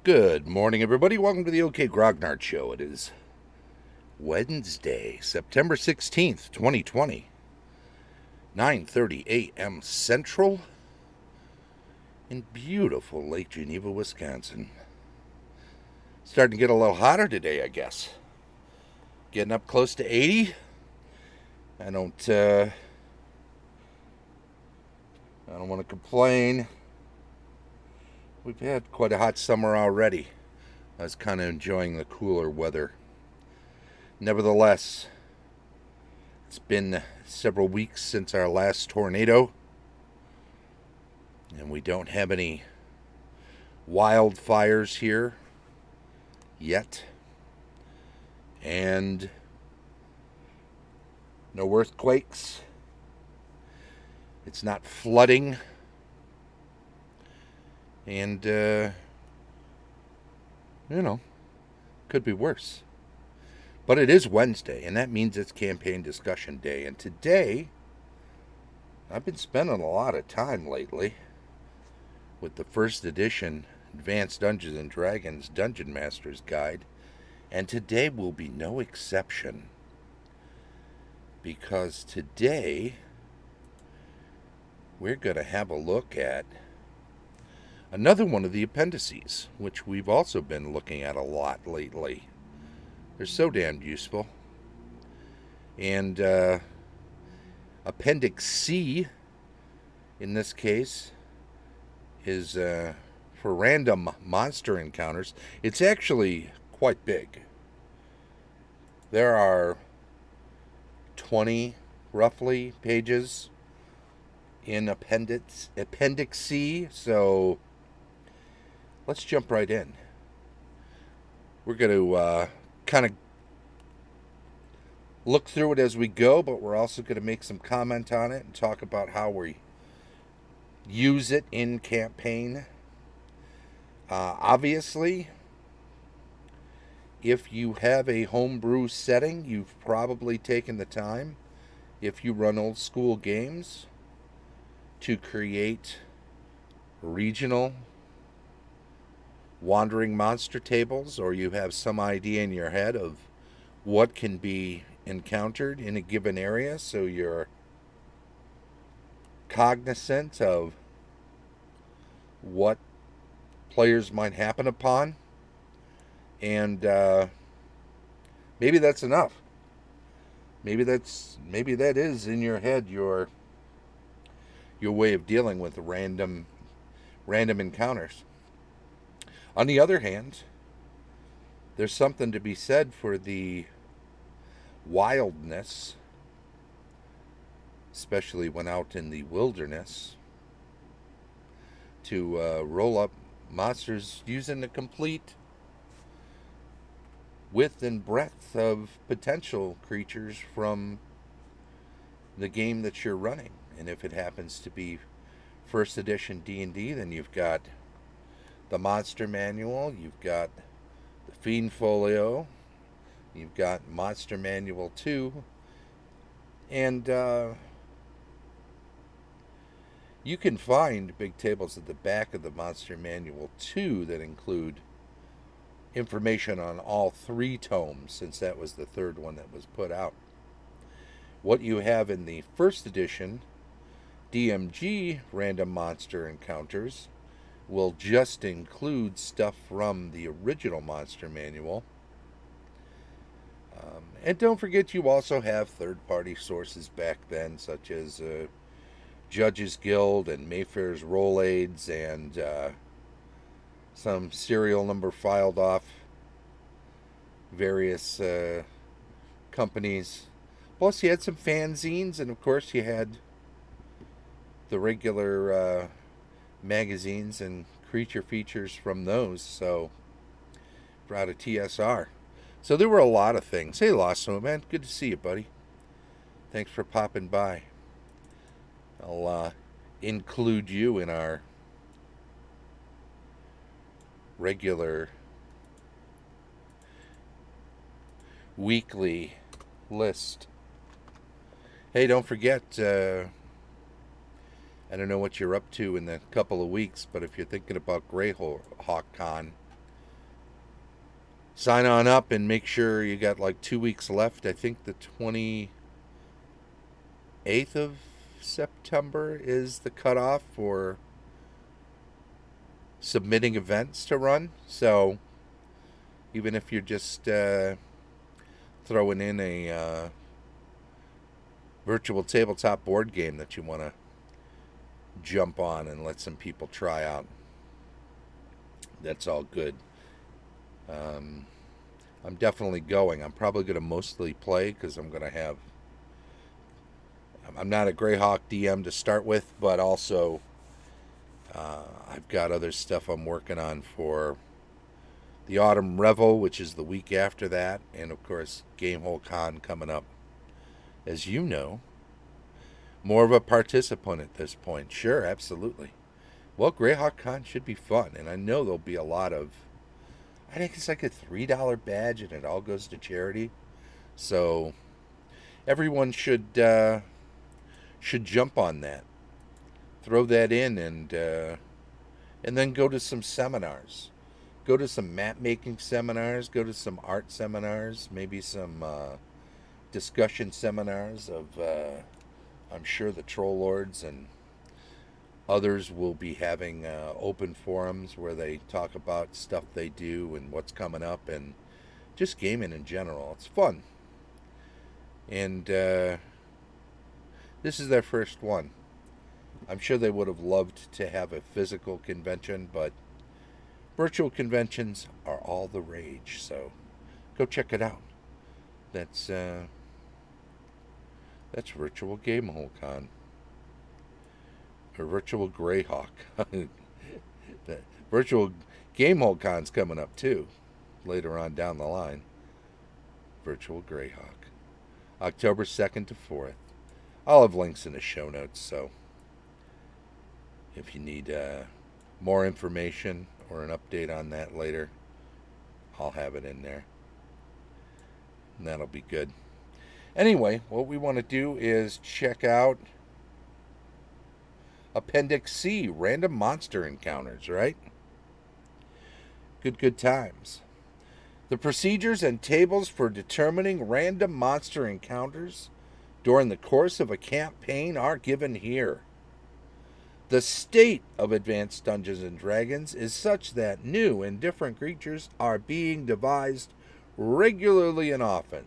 Good morning, everybody. Welcome to the OK Grognard Show. It is Wednesday, September 16th, 2020, 9:30 a.m. Central in beautiful Lake Geneva, Wisconsin. Starting to get a little hotter today, I guess. Getting up close to 80. I don't want to complain. We've had quite a hot summer already. I was kind of enjoying the cooler weather. Nevertheless, it's been several weeks since our last tornado, and we don't have any wildfires here yet, and no earthquakes. It's not flooding, and could be worse. But it is Wednesday, and that means it's campaign discussion day. And today, I've been spending a lot of time lately with the first edition Advanced Dungeons and Dragons Dungeon Master's Guide. And today will be no exception. Because today, we're going to have a look at another one of the appendices, which we've also been looking at a lot lately. They're so damn useful. And Appendix C, in this case, is for random monster encounters. It's actually quite big. There are 20, roughly, pages in Appendix C, so let's jump right in. We're going to kind of look through it as we go, but we're also going to make some comment on it and talk about how we use it in campaign. Obviously, if you have a homebrew setting, you've probably taken the time, if you run old school games, to create regional wandering monster tables, or you have some idea in your head of what can be encountered in a given area, so you're cognizant of what players might happen upon, and maybe that's enough. Maybe that is in your head your way of dealing with random encounters. On the other hand, there's something to be said for the wildness, especially when out in the wilderness, to roll up monsters using the complete width and breadth of potential creatures from the game that you're running. And if it happens to be first edition D&D, then you've got the Monster Manual, you've got the Fiend Folio, you've got Monster Manual 2, and you can find big tables at the back of the Monster Manual 2 that include information on all 3 tomes, since that was the third one that was put out. What you have in the first edition DMG Random Monster Encounters will just include stuff from the original Monster Manual. And don't forget, you also have third-party sources back then, such as Judges Guild and Mayfair's Roll Aids, and some serial number filed off various companies. Plus, you had some fanzines, and of course, you had the regular magazines and creature features from those, so out of TSR. So there were a lot of things. Hey, Losso, man, good to see you, buddy. Thanks for popping by. I'll include you in our regular weekly list. Hey, don't forget, I don't know what you're up to in the couple of weeks, but if you're thinking about Greyhawk Con, sign on up and make sure you got like 2 weeks left. I think the 28th of September is the cutoff for submitting events to run. So even if you're just throwing in a virtual tabletop board game that you want to jump on and let some people try out, that's all good. I'm definitely going. I'm probably going to mostly play because I'm not a Greyhawk DM to start with, but also I've got other stuff I'm working on for the Autumn Revel, which is the week after that, and of course Gamehole Con coming up. As you know, more of a participant at this point. Sure, absolutely. Well, Greyhawk Con should be fun, and I know there'll be a lot of, I think it's like a $3 badge and it all goes to charity. So everyone should jump on that. Throw that in and then go to some seminars. Go to some map making seminars, go to some art seminars, maybe some discussion seminars of I'm sure the Troll Lords and others will be having open forums where they talk about stuff they do and what's coming up and just gaming in general. It's fun. And this is their first one. I'm sure they would have loved to have a physical convention, but virtual conventions are all the rage. So go check it out. That's Virtual Gamehole Con. Or Virtual Greyhawk. The Virtual Gamehole Con's coming up too, later on down the line. Virtual Greyhawk. October 2nd to 4th. I'll have links in the show notes, so if you need more information or an update on that later, I'll have it in there. And that'll be good. Anyway, what we want to do is check out Appendix C, random monster encounters, right? Good times. The procedures and tables for determining random monster encounters during the course of a campaign are given here. The state of Advanced Dungeons & Dragons is such that new and different creatures are being devised regularly and often,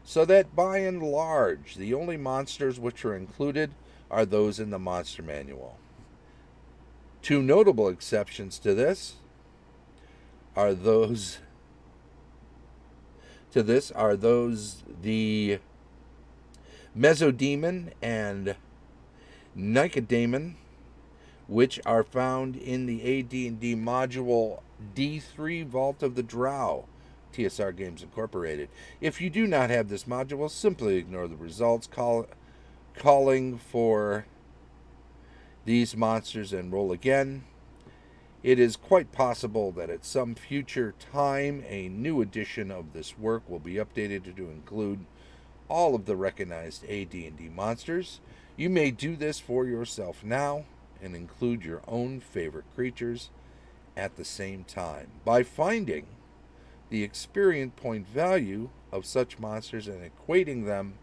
so that by and large, the only monsters which are included are those in the Monster Manual. Two notable exceptions to this are the Mesodemon and Nycadaemon, which are found in the AD&D module D3 Vault of the Drow, TSR Games Incorporated. If you do not have this module, simply ignore the results, calling for these monsters and roll again. It is quite possible that at some future time, a new edition of this work will be updated to include all of the recognized AD&D monsters. You may do this for yourself now and include your own favorite creatures at the same time by finding the experience point value of such monsters and equating them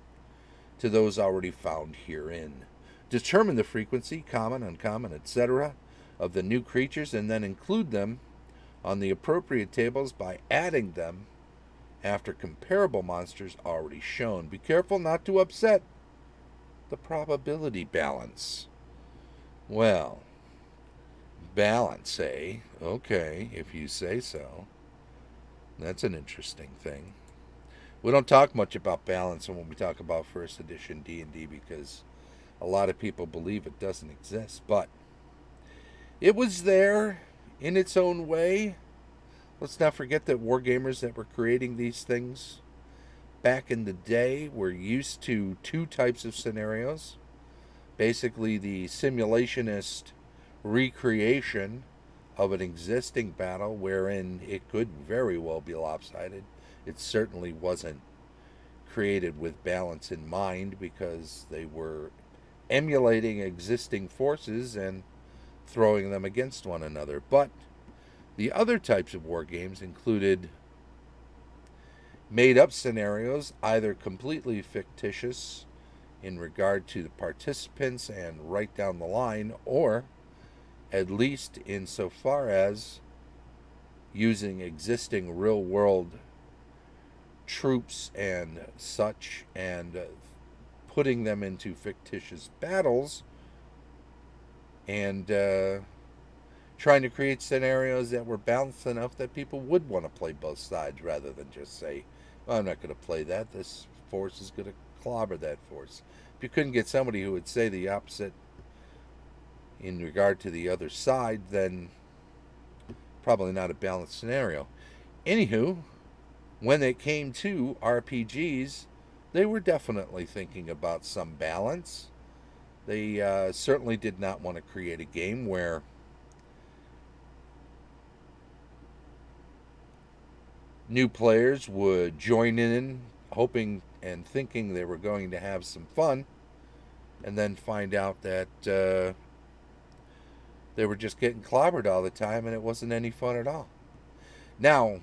to those already found herein. Determine the frequency, common, uncommon, etc., of the new creatures and then include them on the appropriate tables by adding them after comparable monsters already shown. Be careful not to upset the probability balance. Well, balance, eh? Okay, if you say so. That's an interesting thing. We don't talk much about balance when we talk about first edition D&D because a lot of people believe it doesn't exist, but it was there in its own way. Let's not forget that wargamers that were creating these things back in the day were used to two types of scenarios. Basically, the simulationist recreation of an existing battle wherein it could very well be lopsided. It certainly wasn't created with balance in mind because they were emulating existing forces and throwing them against one another. But the other types of war games included made up scenarios, either completely fictitious in regard to the participants and right down the line, or at least insofar as using existing real world troops and such and putting them into fictitious battles and trying to create scenarios that were balanced enough that people would want to play both sides rather than just say, well, I'm not going to play that. This force is going to clobber that force. If you couldn't get somebody who would say the opposite in regard to the other side, then probably not a balanced scenario. Anywho, when it came to RPGs, they were definitely thinking about some balance. They certainly did not want to create a game where new players would join in hoping and thinking they were going to have some fun and then find out that they were just getting clobbered all the time and it wasn't any fun at all. Now,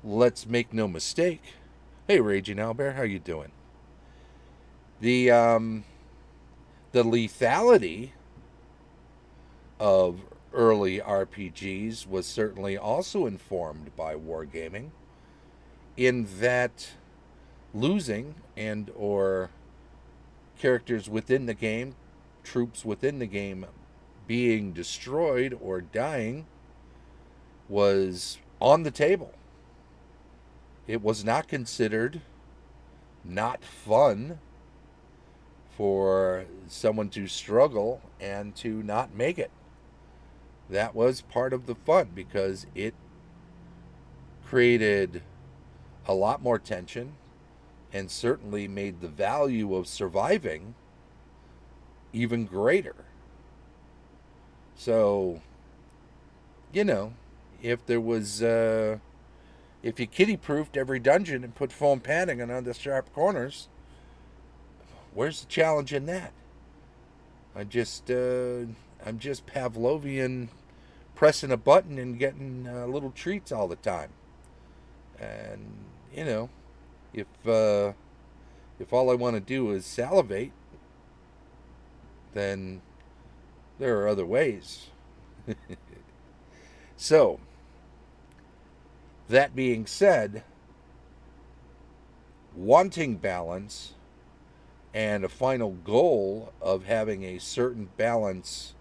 let's make no mistake. Hey, Raging Albert, how you doing? The lethality of early RPGs was certainly also informed by wargaming, in that losing and or characters within the game, troops within the game being destroyed or dying was on the table. It was not considered not fun for someone to struggle and to not make it. That was part of the fun because it created a lot more tension and certainly made the value of surviving even greater. So, if there was, if you kitty proofed every dungeon and put foam padding on the sharp corners, where's the challenge in that? I'm just Pavlovian, pressing a button and getting little treats all the time. And if all I want to do is salivate, then there are other ways. So, that being said, wanting balance and a final goal of having a certain balance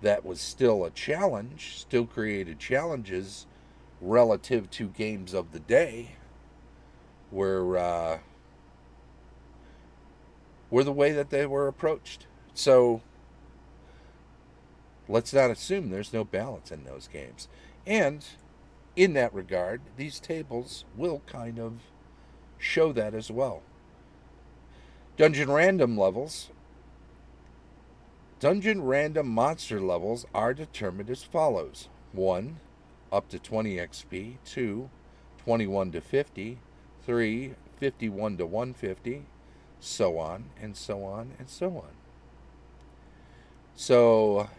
that was still a challenge, still created challenges relative to games of the day, were the way that they were approached. So let's not assume there's no balance in those games. And in that regard, these tables will kind of show that as well. Dungeon random monster levels are determined as follows. 1, up to 20 XP. 2, 21 to 50. 3, 51 to 150. So on, and so on, and so on. So,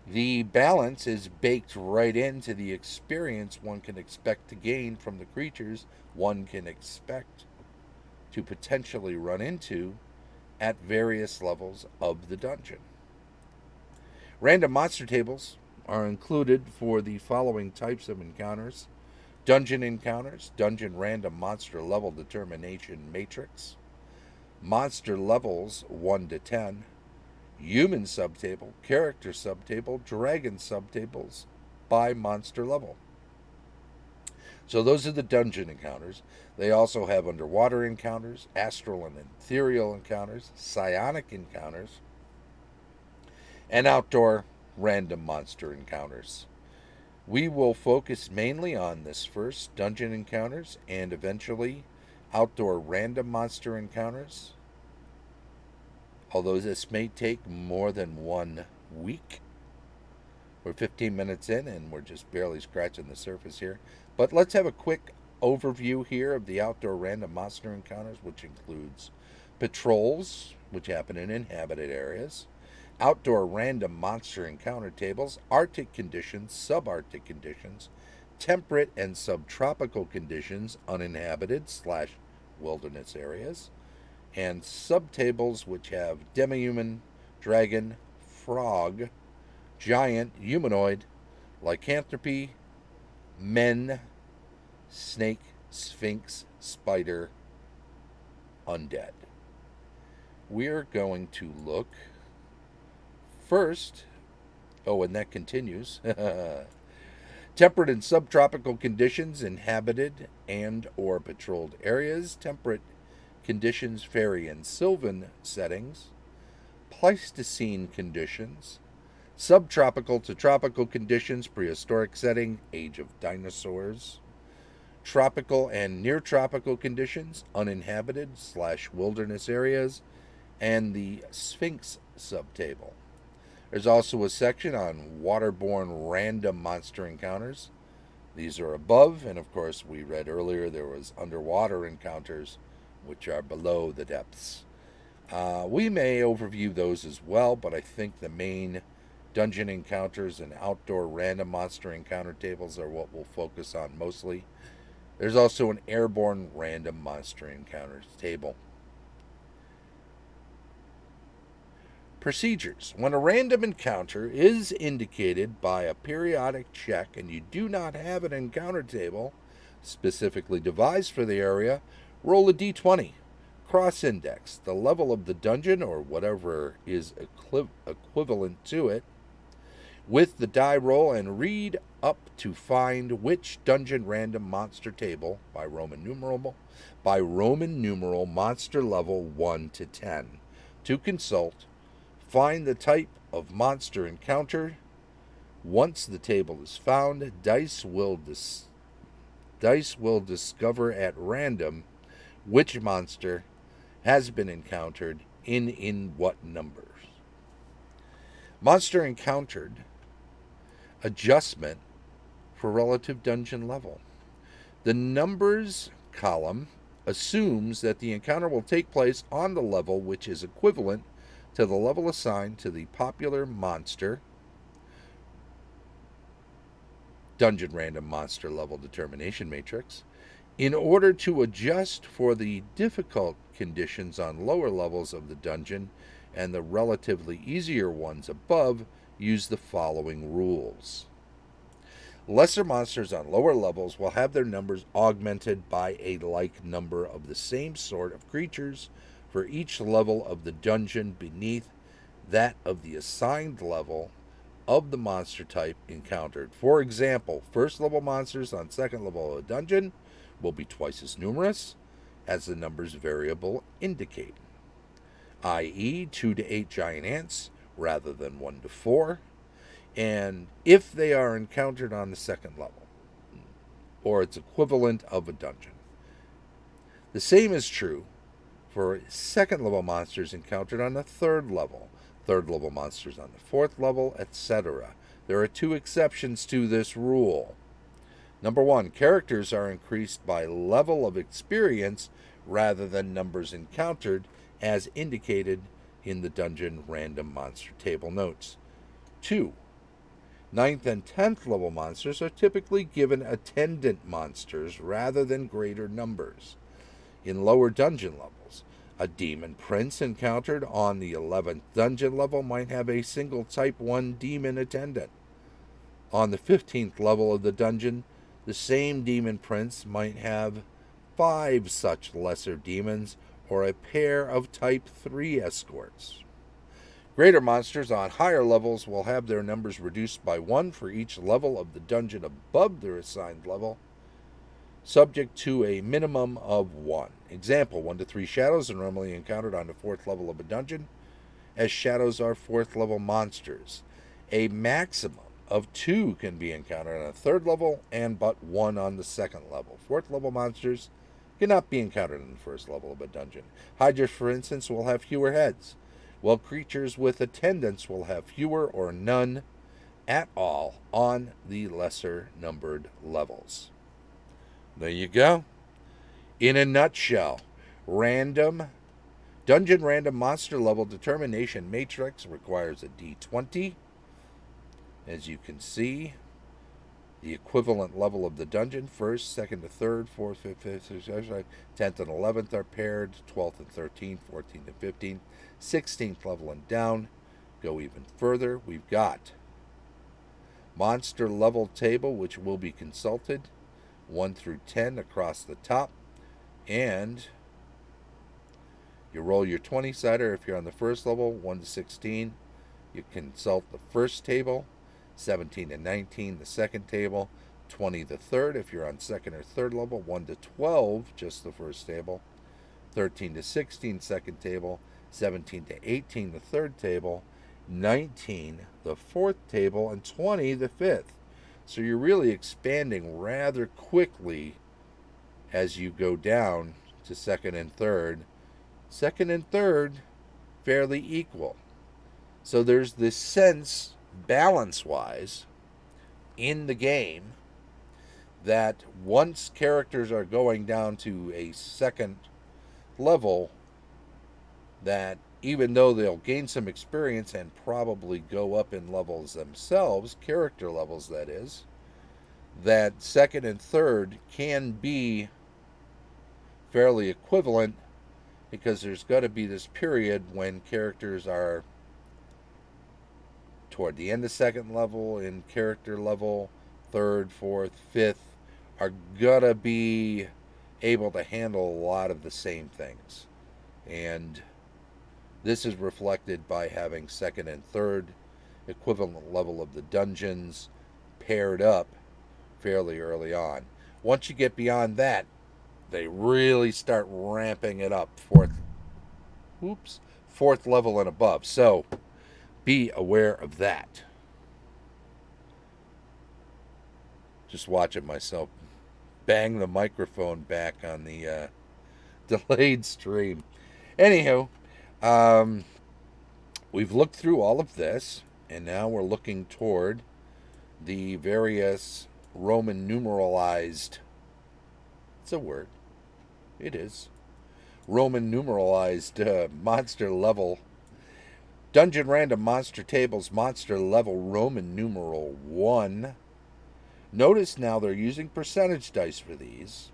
the balance is baked right into the experience one can expect to gain from the creatures one can expect to potentially run into at various levels of the dungeon. Random monster tables are included for the following types of encounters: dungeon encounters, dungeon random monster level determination matrix, monster levels 1 to 10, human subtable, character subtable, dragon subtables by monster level. So those are the dungeon encounters. They also have underwater encounters, astral and ethereal encounters, psionic encounters, and outdoor random monster encounters. We will focus mainly on this first, dungeon encounters, and eventually outdoor random monster encounters. Although this may take more than 1 week. We're 15 minutes in and we're just barely scratching the surface here. But let's have a quick overview here of the outdoor random monster encounters, which includes patrols, which happen in inhabited areas, outdoor random monster encounter tables, Arctic conditions, subarctic conditions, temperate and subtropical conditions, uninhabited/wilderness areas, and subtables which have demi-human, dragon, frog, giant, humanoid, lycanthropy, men, snake, sphinx, spider, undead. We're going to look first. Oh, and that continues. Temperate and subtropical conditions, inhabited and or patrolled areas. Temperate conditions vary in sylvan settings. Pleistocene conditions. Subtropical to tropical conditions, prehistoric setting, age of dinosaurs. Tropical and near tropical conditions, uninhabited/wilderness areas, and the Sphinx subtable. There's also a section on waterborne random monster encounters. These are above, and of course we read earlier there was underwater encounters, which are below the depths. We may overview those as well, but I think the main dungeon encounters and outdoor random monster encounter tables are what we'll focus on mostly. There's also an airborne random monster encounters table. Procedures. When a random encounter is indicated by a periodic check and you do not have an encounter table specifically devised for the area, roll a d20. Cross-index the level of the dungeon or whatever is equivalent to it with the die roll and read up to find which dungeon random monster table by Roman numeral monster level 1 to 10 to consult. Find the type of monster encountered. Once the table is found, dice will discover at random which monster has been encountered in what numbers. Monster encountered adjustment for relative dungeon level. The numbers column assumes that the encounter will take place on the level which is equivalent to the level assigned to the popular monster dungeon random monster level determination matrix. In order to adjust for the difficult conditions on lower levels of the dungeon and the relatively easier ones above, use the following rules. Lesser monsters on lower levels will have their numbers augmented by a like number of the same sort of creatures for each level of the dungeon beneath that of the assigned level of the monster type encountered. For example, first level monsters on second level of a dungeon will be twice as numerous as the numbers variable indicate, i.e. 2 to 8 giant ants rather than 1 to 4, and if they are encountered on the second level, or its equivalent of a dungeon. The same is true for second level monsters encountered on the third level monsters on the fourth level, etc. There are two exceptions to this rule. Number 1, characters are increased by level of experience rather than numbers encountered, as indicated in the dungeon random monster table notes. 2, 9th and 10th level monsters are typically given attendant monsters rather than greater numbers. In lower dungeon levels, a demon prince encountered on the 11th dungeon level might have a single type 1 demon attendant. On the 15th level of the dungeon, the same demon prince might have 5 such lesser demons or a pair of type 3 escorts. Greater monsters on higher levels will have their numbers reduced by 1 for each level of the dungeon above their assigned level, subject to a minimum of 1. Example, 1 to 3 shadows are normally encountered on the 4th level of a dungeon, as shadows are 4th level monsters. A maximum of 2 can be encountered on the 3rd level and but 1 on the 2nd level. 4th level monsters cannot be encountered on the 1st level of a dungeon. Hydras, for instance, will have fewer heads, while creatures with attendants will have fewer or none at all on the lesser numbered levels. There you go. In a nutshell, dungeon random monster level determination matrix requires a d20. As you can see, the equivalent level of the dungeon. First, second to third, fourth, fifth, sixth, 10th and 11th are paired. 12th and 13th, 14th and 15th, 16th level and down. Go even further. We've got monster level table, which will be consulted, 1 through 10 across the top, and you roll your 20-sider if you're on the first level, 1 to 16. You consult the first table, 17 to 19 the second table, 20 the third if you're on second or third level, 1 to 12 just the first table, 13 to 16 second table, 17 to 18 the third table, 19 the fourth table, and 20 the fifth. So you're really expanding rather quickly as you go down to second and third. Second and third, fairly equal. So there's this sense, balance-wise, in the game that once characters are going down to a second level, that even though they'll gain some experience and probably go up in levels themselves, character levels that is, that second and third can be fairly equivalent, because there's got to be this period when characters are toward the end of second level, in character level, third, fourth, fifth, are gonna be able to handle a lot of the same things. And this is reflected by having second and third equivalent level of the dungeons paired up fairly early on. Once you get beyond that, they really start ramping it up, fourth level and above. So be aware of that. Just watching myself bang the microphone back on the delayed stream. Anywho, we've looked through all of this, and now we're looking toward the various Roman numeralized, it's a word, it is, Roman numeralized monster level, Dungeon Random Monster Tables Monster Level Roman numeral 1. Notice now they're using percentage dice for these.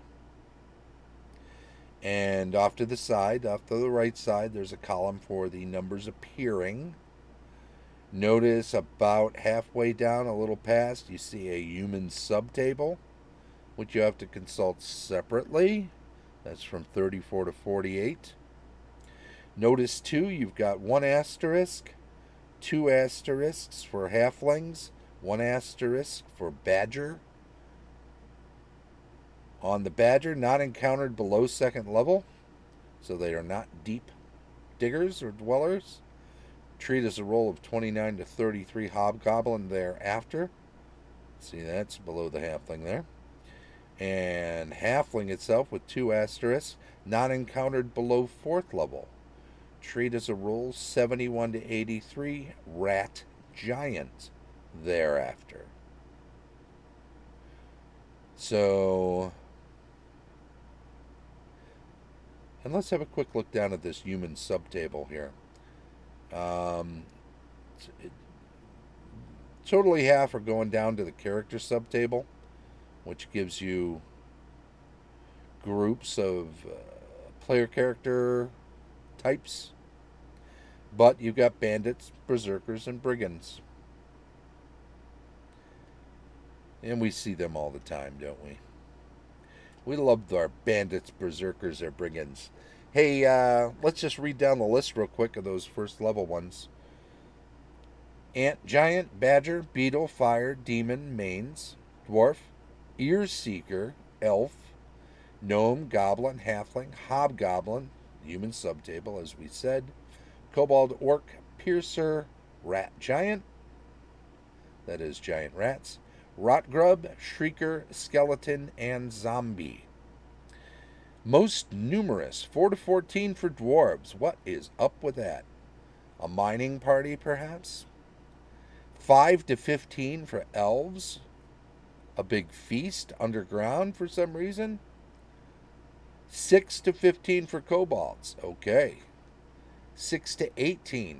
And off to the side, off to the right side, there's a column for the numbers appearing. Notice about halfway down, a little past, you see a human subtable, which you have to consult separately. That's from 34 to 48. Notice, too, you've got 1 asterisk, 2 asterisks for halflings, 1 asterisk for badger. On the badger, not encountered below second level, so they are not deep diggers or dwellers. Treat as a roll of 29 to 33 hobgoblin thereafter. See, that's below the halfling there. And halfling itself with 2 asterisks, not encountered below fourth level. Treat as a roll 71 to 83 rat giant thereafter. So, and let's have a quick look down at this human subtable here. Totally half are going down to the character subtable, which gives you groups of player character types. But you've got bandits, berserkers, and brigands. And we see them all the time, don't we? We love our bandits, berserkers, or brigands. Hey, let's just read down the list real quick of those first level ones. Ant, giant, badger, beetle, fire, demon, mains, dwarf, ear seeker, elf, gnome, goblin, halfling, hobgoblin, human subtable, as we said, kobold, orc, piercer, rat giant, that is giant rats, rotgrub, shrieker, skeleton, and zombie. Most numerous, 4 to 14 for dwarves. What is up with that? A mining party, perhaps? 5 to 15 for elves. A big feast underground for some reason. 6 to 15 for kobolds. Okay. 6 to 15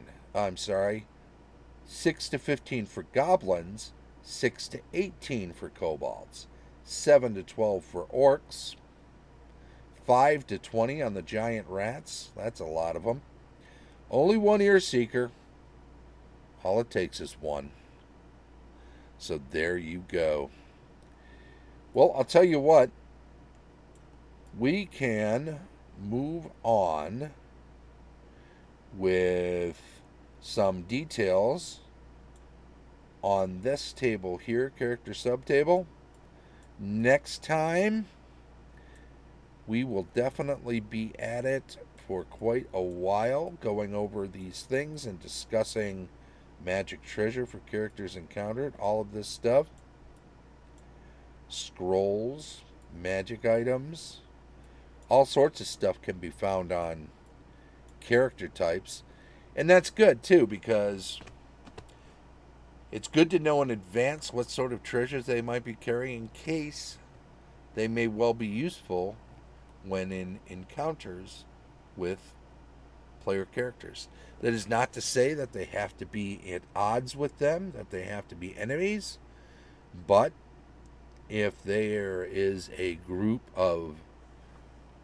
for goblins. 6 to 18 for kobolds, 7 to 12 for orcs, 5 to 20 on the giant rats. That's a lot of them. Only one ear seeker. All it takes is one. So there you go. Well, I'll tell you what. We can move on with some details on this table here, character subtable. Next time, we will definitely be at it for quite a while, going over these things and discussing magic treasure for characters encountered, all of this stuff. Scrolls, magic items, all sorts of stuff can be found on character types. And that's good too, because it's good to know in advance what sort of treasures they might be carrying, in case they may well be useful when in encounters with player characters. That is not to say that they have to be at odds with them, that they have to be enemies, but if there is a group of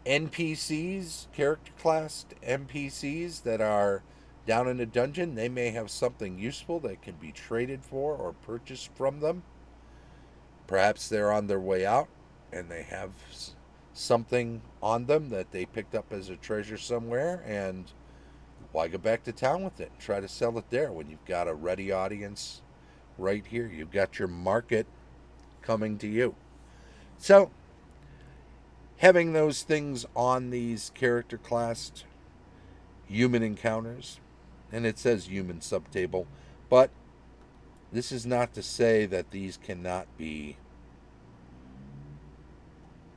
NPCs, character class NPCs that are down in a dungeon, they may have something useful that can be traded for or purchased from them. Perhaps they're on their way out and they have something on them that they picked up as a treasure somewhere, and why go back to town with it and try to sell it there when you've got a ready audience right here? You've got your market coming to you. So, having those things on these character classed human encounters, and it says human subtable, but this is not to say that these cannot be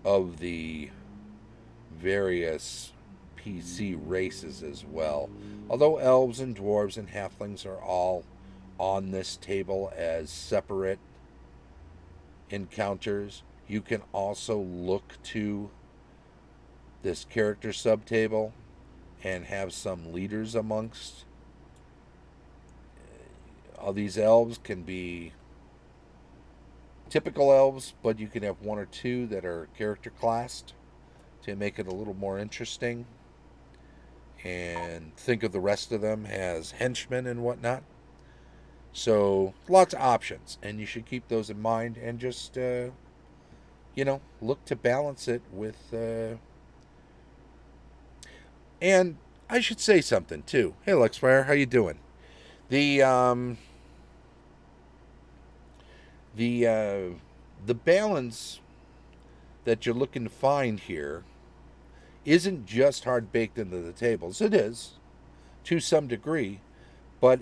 of the various PC races as well. Although elves and dwarves and halflings are all on this table as separate encounters, you can also look to this character subtable and have some leaders amongst. All these elves can be typical elves, but you can have one or two that are character classed to make it a little more interesting. And think of the rest of them as henchmen and whatnot. So lots of options, and you should keep those in mind and just look to balance it with. And I should say something too. Hey, Lexfire, how you doing? The balance that you're looking to find here isn't just hard baked into the tables. It is, to some degree, but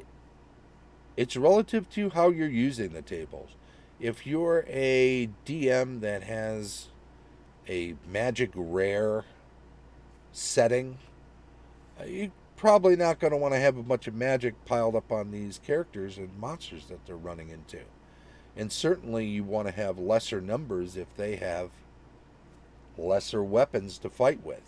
it's relative to how you're using the tables. If you're a DM that has a magic rare setting, you're probably not going to want to have a bunch of magic piled up on these characters and monsters that they're running into. And certainly you want to have lesser numbers if they have lesser weapons to fight with.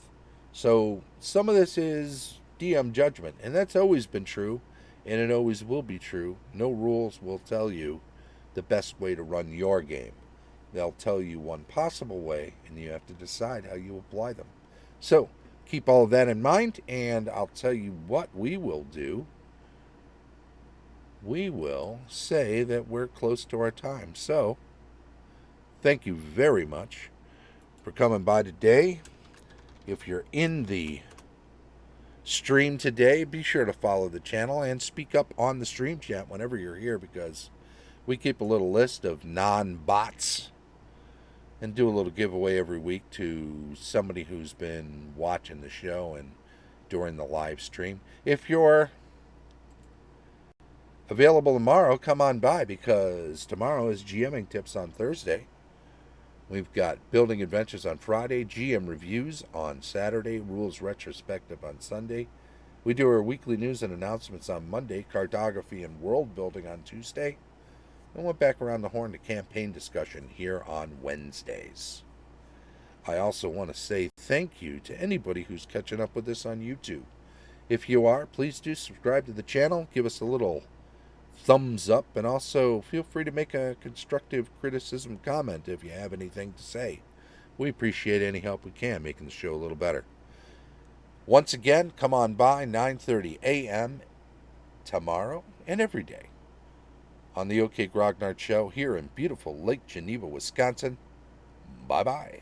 So some of this is DM judgment, and that's always been true, and it always will be true. No rules will tell you the best way to run your game. They'll tell you one possible way, and you have to decide how you apply them. So keep all of that in mind, and I'll tell you what we will do. We will say that we're close to our time. So thank you very much for coming by today. If you're in the stream today, be sure to follow the channel and speak up on the stream chat whenever you're here, because we keep a little list of non-bots and do a little giveaway every week to somebody who's been watching the show and during the live stream. If you're available tomorrow, come on by, because tomorrow is GMing Tips on Thursday. We've got Building Adventures on Friday, GM Reviews on Saturday, Rules Retrospective on Sunday. We do our weekly news and announcements on Monday, Cartography and World Building on Tuesday, and went back around the horn to campaign discussion here on Wednesdays. I also want to say thank you to anybody who's catching up with us on YouTube. If you are, please do subscribe to the channel. Give us a little thumbs up, and also feel free to make a constructive criticism comment if you have anything to say. We appreciate any help we can making the show a little better. Once again, come on by 9:30 a.m. tomorrow and every day on the OK Grognard Show here in beautiful Lake Geneva, Wisconsin. Bye-bye.